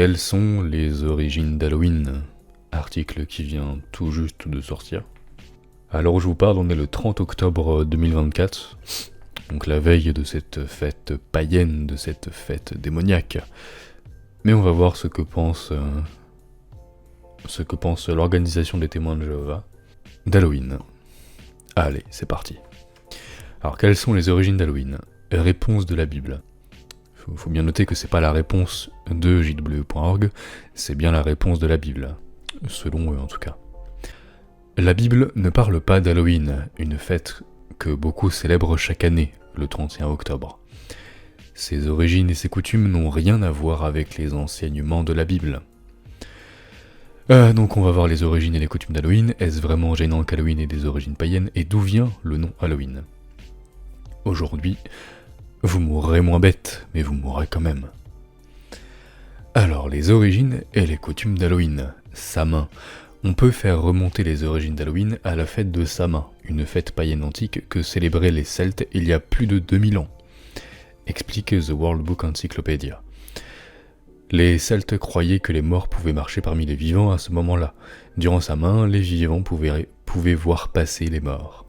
Quelles sont les origines d'Halloween? Article qui vient tout juste de sortir. Alors où je vous parle, on est le 30 octobre 2024, donc la veille de cette fête païenne, de cette fête démoniaque. Mais on va voir ce que pense l'organisation des témoins de Jéhovah d'Halloween. Allez, c'est parti. Alors quelles sont les origines d'Halloween? Réponse de la Bible. Faut bien noter que c'est pas la réponse de jw.org, c'est bien la réponse de la Bible, selon eux en tout cas. La Bible ne parle pas d'Halloween, une fête que beaucoup célèbrent chaque année, le 31 octobre. Ses origines et ses coutumes n'ont rien à voir avec les enseignements de la Bible. Donc on va voir les origines et les coutumes d'Halloween. Est-ce vraiment gênant qu'Halloween ait des origines païennes? Et d'où vient le nom Halloween? Aujourd'hui, vous mourrez moins bête, mais vous mourrez quand même. Alors, les origines et les coutumes d'Halloween. Samhain. On peut faire remonter les origines d'Halloween à la fête de Samhain, une fête païenne antique que célébraient les Celtes il y a plus de 2000 ans. Explique The World Book Encyclopedia. Les Celtes croyaient que les morts pouvaient marcher parmi les vivants à ce moment-là. Durant Samhain, les vivants pouvaient voir passer les morts.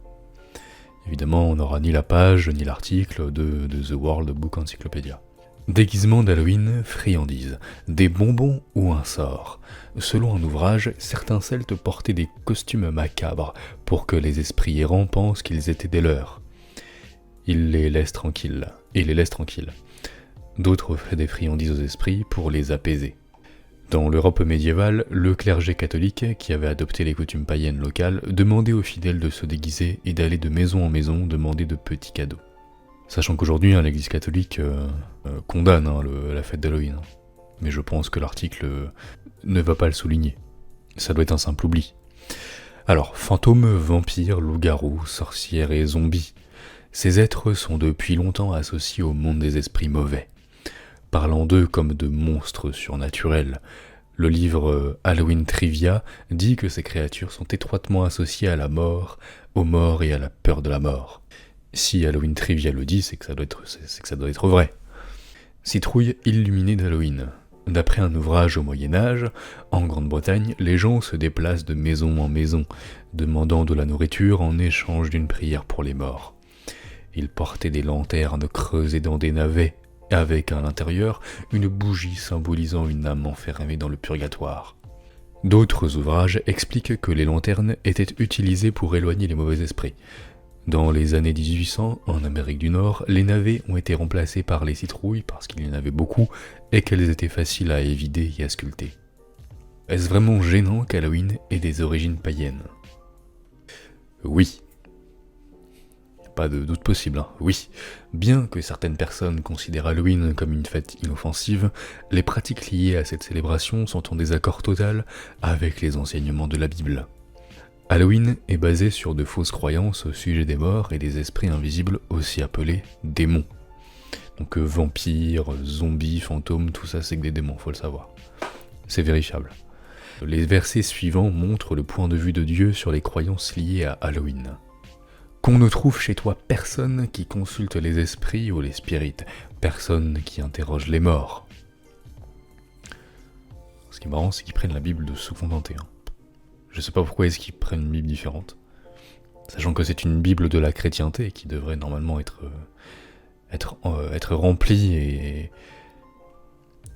Évidemment, on n'aura ni la page ni l'article de The World Book Encyclopedia. Déguisement d'Halloween, friandises, des bonbons ou un sort. Selon un ouvrage, certains Celtes portaient des costumes macabres pour que les esprits errants pensent qu'ils étaient des leurs. Ils les laissent tranquilles. D'autres offraient des friandises aux esprits pour les apaiser. Dans l'Europe médiévale, le clergé catholique, qui avait adopté les coutumes païennes locales, demandait aux fidèles de se déguiser et d'aller de maison en maison demander de petits cadeaux. Sachant qu'aujourd'hui, l'Église catholique condamne la fête d'Halloween. Mais je pense que l'article ne va pas le souligner. Ça doit être un simple oubli. Alors, fantômes, vampires, loups-garous, sorcières et zombies. Ces êtres sont depuis longtemps associés au monde des esprits mauvais. Parlant d'eux comme de monstres surnaturels, le livre Halloween Trivia dit que ces créatures sont étroitement associées à la mort, aux morts et à la peur de la mort. Si Halloween Trivia le dit, c'est que ça doit être vrai. Citrouille illuminée d'Halloween. D'après un ouvrage au Moyen-Âge, en Grande-Bretagne, les gens se déplacent de maison en maison, demandant de la nourriture en échange d'une prière pour les morts. Ils portaient des lanternes creusées dans des navets, avec à l'intérieur une bougie symbolisant une âme enfermée dans le purgatoire. D'autres ouvrages expliquent que les lanternes étaient utilisées pour éloigner les mauvais esprits. Dans les années 1800, en Amérique du Nord, les navets ont été remplacés par les citrouilles parce qu'il y en avait beaucoup et qu'elles étaient faciles à évider et à sculpter. Est-ce vraiment gênant qu'Halloween ait des origines païennes? Oui. Pas de doute possible, oui. Bien que certaines personnes considèrent Halloween comme une fête inoffensive, les pratiques liées à cette célébration sont en désaccord total avec les enseignements de la Bible. Halloween est basé sur de fausses croyances au sujet des morts et des esprits invisibles aussi appelés démons. Donc vampires, zombies, fantômes, tout ça c'est que des démons, faut le savoir. C'est vérifiable. Les versets suivants montrent le point de vue de Dieu sur les croyances liées à Halloween. Qu'on ne trouve chez toi personne qui consulte les esprits ou les spirites, personne qui interroge les morts. Ce qui est marrant, c'est qu'ils prennent la Bible de Second Tenté. Je sais pas pourquoi est-ce qu'ils prennent une Bible différente, sachant que c'est une Bible de la chrétienté qui devrait normalement être remplie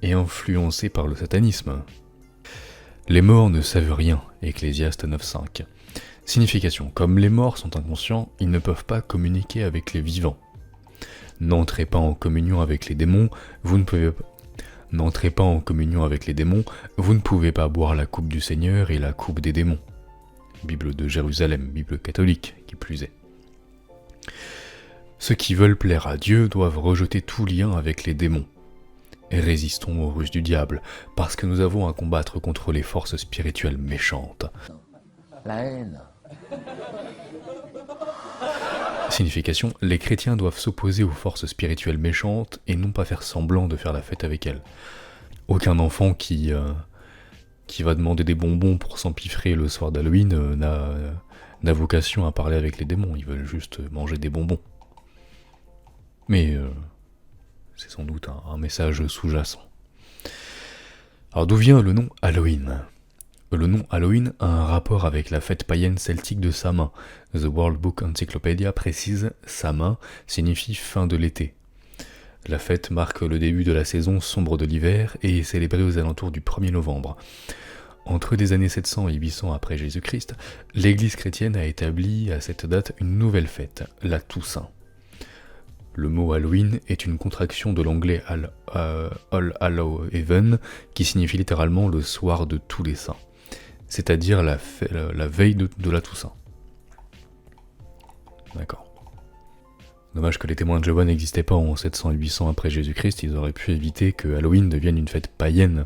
et influencée par le satanisme. Les morts ne savent rien, Ecclésiaste 9.5. Signification, comme les morts sont inconscients, ils ne peuvent pas communiquer avec les vivants. N'entrez pas en communion avec les démons, vous ne pouvez pas boire la coupe du Seigneur et la coupe des démons. Bible de Jérusalem, Bible catholique, qui plus est. Ceux qui veulent plaire à Dieu doivent rejeter tout lien avec les démons. Et résistons aux ruses du diable, parce que nous avons à combattre contre les forces spirituelles méchantes. La haine. Signification, les chrétiens doivent s'opposer aux forces spirituelles méchantes et non pas faire semblant de faire la fête avec elles. Aucun enfant qui va demander des bonbons pour s'empiffrer le soir d'Halloween n'a vocation à parler avec les démons, ils veulent juste manger des bonbons. Mais c'est sans doute un message sous-jacent. Alors d'où vient le nom Halloween ? Le nom Halloween a un rapport avec la fête païenne celtique de Samhain. The World Book Encyclopedia précise « Samhain » signifie fin de l'été. La fête marque le début de la saison sombre de l'hiver et est célébrée aux alentours du 1er novembre. Entre les années 700 et 800 après Jésus-Christ, l'Église chrétienne a établi à cette date une nouvelle fête, la Toussaint. Le mot Halloween est une contraction de l'anglais All Hallow Even, qui signifie littéralement le soir de tous les saints, c'est-à-dire la veille de la Toussaint. D'accord. Dommage que les témoins de Jéhovah n'existaient pas en 700 et 800 après Jésus-Christ, ils auraient pu éviter que Halloween devienne une fête païenne.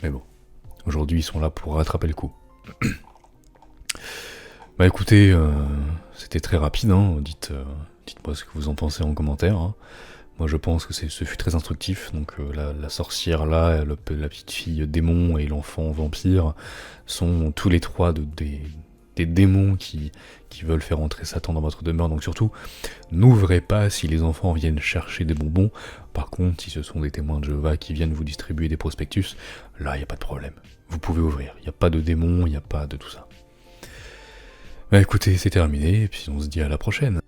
Mais bon, aujourd'hui ils sont là pour rattraper le coup. Bah écoutez, c'était très rapide, hein. Dites-moi ce que vous en pensez en commentaire. Hein. Moi je pense que ce fut très instructif, donc la sorcière là, la petite fille démon et l'enfant vampire sont tous les trois des démons qui veulent faire entrer Satan dans votre demeure, donc surtout, n'ouvrez pas si les enfants viennent chercher des bonbons. Par contre, si ce sont des témoins de Jéhovah qui viennent vous distribuer des prospectus, là, il n'y a pas de problème. Vous pouvez ouvrir, il n'y a pas de démons, il n'y a pas de tout ça. Bah écoutez, c'est terminé, et puis on se dit à la prochaine.